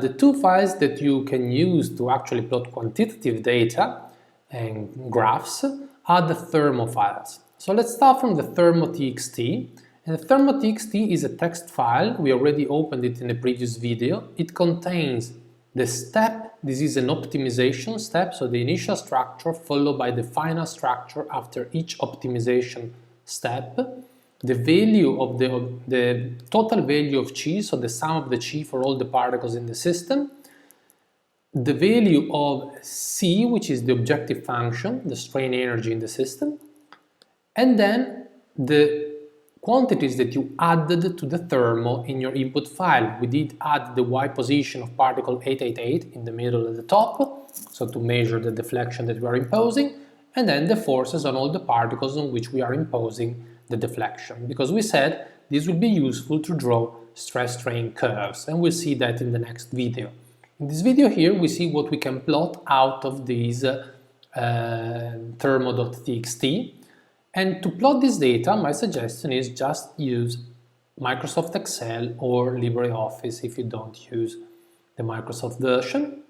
The two files that you can use to actually plot quantitative data and graphs are the Thermo files. So let's start from the Thermo.txt. And the Thermo.txt is a text file. We already opened it in the previous video. It contains the step. This is an optimization step, so the initial structure followed by the final structure after each optimization step. The value of the total value of chi, so the sum of the chi for all the particles in the system, the value of C, which is the objective function, the strain energy in the system, and then the quantities that you added to the thermo in your input file. We did add the y position of particle 888 in the middle at the top, so to measure the deflection that we are imposing, and then the forces on all the particles on which we are imposing the deflection, because we said this will be useful to draw stress-strain curves, and we'll see that in the next video. In this video here, we see what we can plot out of these Thermo.txt, and to plot this data, my suggestion is just use Microsoft Excel or LibreOffice if you don't use the Microsoft version.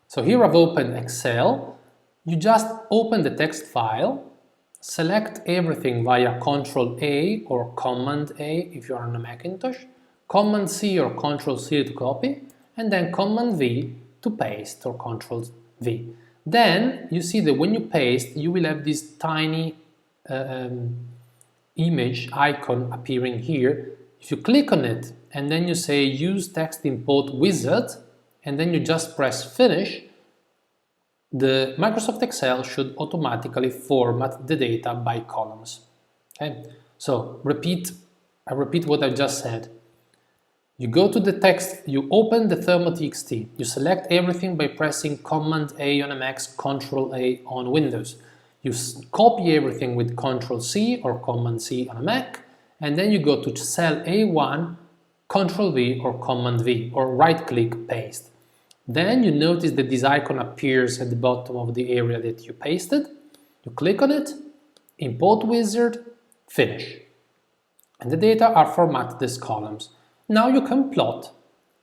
So here I've opened Excel. You just open the text file, select everything via Ctrl-A or Command-A if you're on a Macintosh, Command-C or Ctrl-C to copy, and then Command-V to paste or Ctrl-V. Then you see that when you paste, you will have this tiny image icon appearing here. If you click on it and then you say Use Text Import Wizard, and then you just press Finish, the Microsoft Excel should automatically format the data by columns. Okay? So I repeat what I just said. You go to the text, you open the Thermo.txt, you select everything by pressing Command-A on a Mac, Ctrl-A on Windows. You copy everything with Ctrl-C or Command-C on a Mac, and then you go to cell A1, Ctrl-V or Command-V, or right-click Paste. Then you notice that this icon appears at the bottom of the area that you pasted. You click on it, Import Wizard, Finish. And the data are formatted as columns. Now you can plot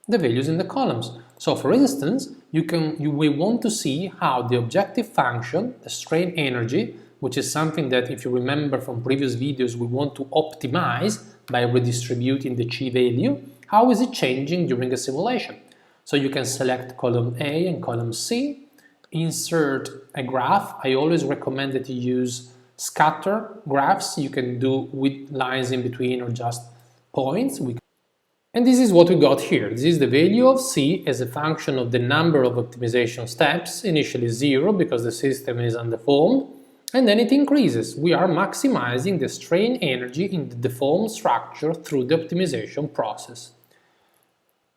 the values in the columns. So for instance, you will want to see how the objective function, the strain energy, which is something that, if you remember from previous videos, we want to optimize by redistributing the chi value, how is it changing during a simulation? So you can select column A and column C, insert a graph. I always recommend that you use scatter graphs. You can do with lines in between or just points. And this is what we got here. This is the value of C as a function of the number of optimization steps, initially 0 because the system is undeformed, and then it increases. We are maximizing the strain energy in the deformed structure through the optimization process.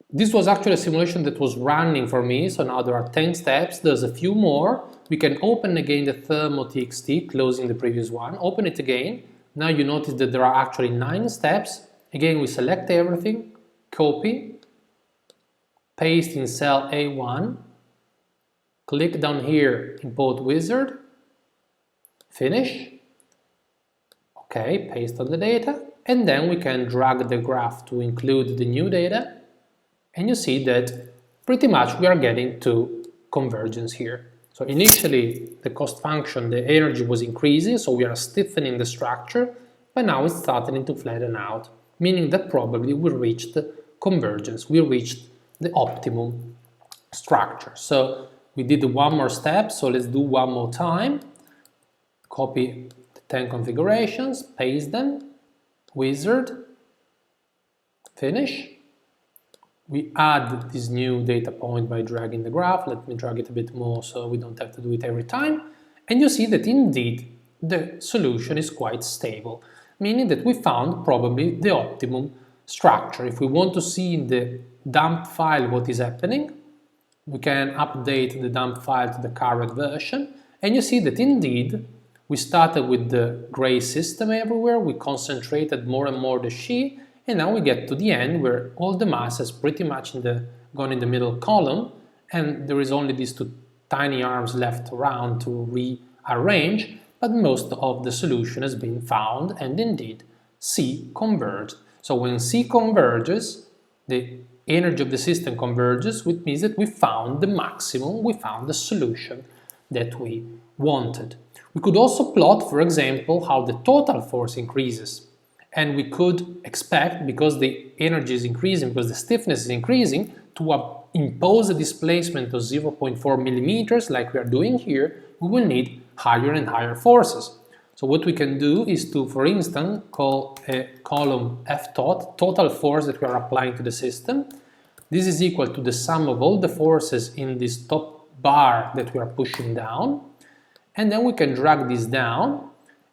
This was actually a simulation that was running for me, so now there are 10 steps, there's a few more. We can open again the Thermo.txt, closing the previous one, open it again. Now you notice that there are actually 9 steps. Again, we select everything, copy, paste in cell A1, click down here, Import Wizard, Finish, okay, paste all the data, and then we can drag the graph to include the new data. And you see that pretty much we are getting to convergence here. So initially the cost function, the energy was increasing, so we are stiffening the structure, but now it's starting to flatten out, meaning that probably we reached convergence, we reached the optimum structure. So we did one more step, so let's do one more time. Copy the 10 configurations, paste them, wizard, finish. We add this new data point by dragging the graph. Let me drag it a bit more so we don't have to do it every time. And you see that indeed the solution is quite stable, meaning that we found probably the optimum structure. If we want to see in the dump file what is happening, we can update the dump file to the current version, and you see that indeed we started with the gray system everywhere, we concentrated more and more the chi, and now we get to the end where all the mass has pretty much gone in the middle column, and there is only these two tiny arms left around to rearrange, but most of the solution has been found, and indeed C converged. So when C converges, the energy of the system converges, which means that we found the maximum, we found the solution that we wanted. We could also plot, for example, how the total force increases. And we could expect, because the energy is increasing, because the stiffness is increasing, to impose a displacement of 0.4 millimeters, like we are doing here, we will need higher and higher forces. So what we can do is to, for instance, call a column F total force that we are applying to the system. This is equal to the sum of all the forces in this top bar that we are pushing down. And then we can drag this down.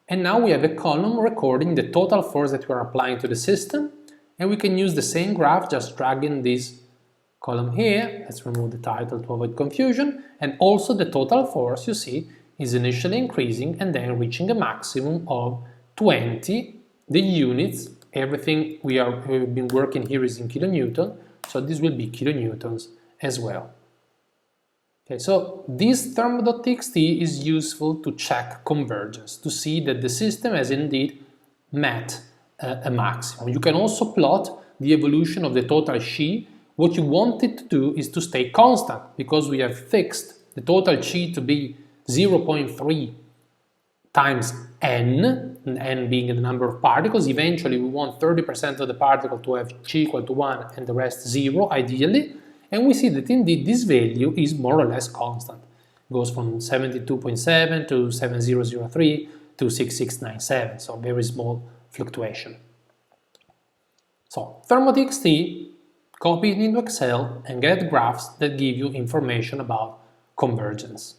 And now we have a column recording the total force that we are applying to the system. And we can use the same graph, just dragging this column here. Let's remove the title to avoid confusion. And also the total force, you see, is initially increasing and then reaching a maximum of 20. The units, everything we've been working here is in kilonewton, so this will be kilonewtons as well. Okay, so this Thermo.txt is useful to check convergence, to see that the system has indeed met a maximum. You can also plot the evolution of the total chi. What you want it to do is to stay constant, because we have fixed the total chi to be 0.3 times n being the number of particles. Eventually we want 30% of the particle to have chi equal to 1 and the rest 0, ideally, and we see that indeed this value is more or less constant. It goes from 72.7 to 7003 to 6697, so very small fluctuation. So Thermo.txt, copy it into Excel and get graphs that give you information about convergence.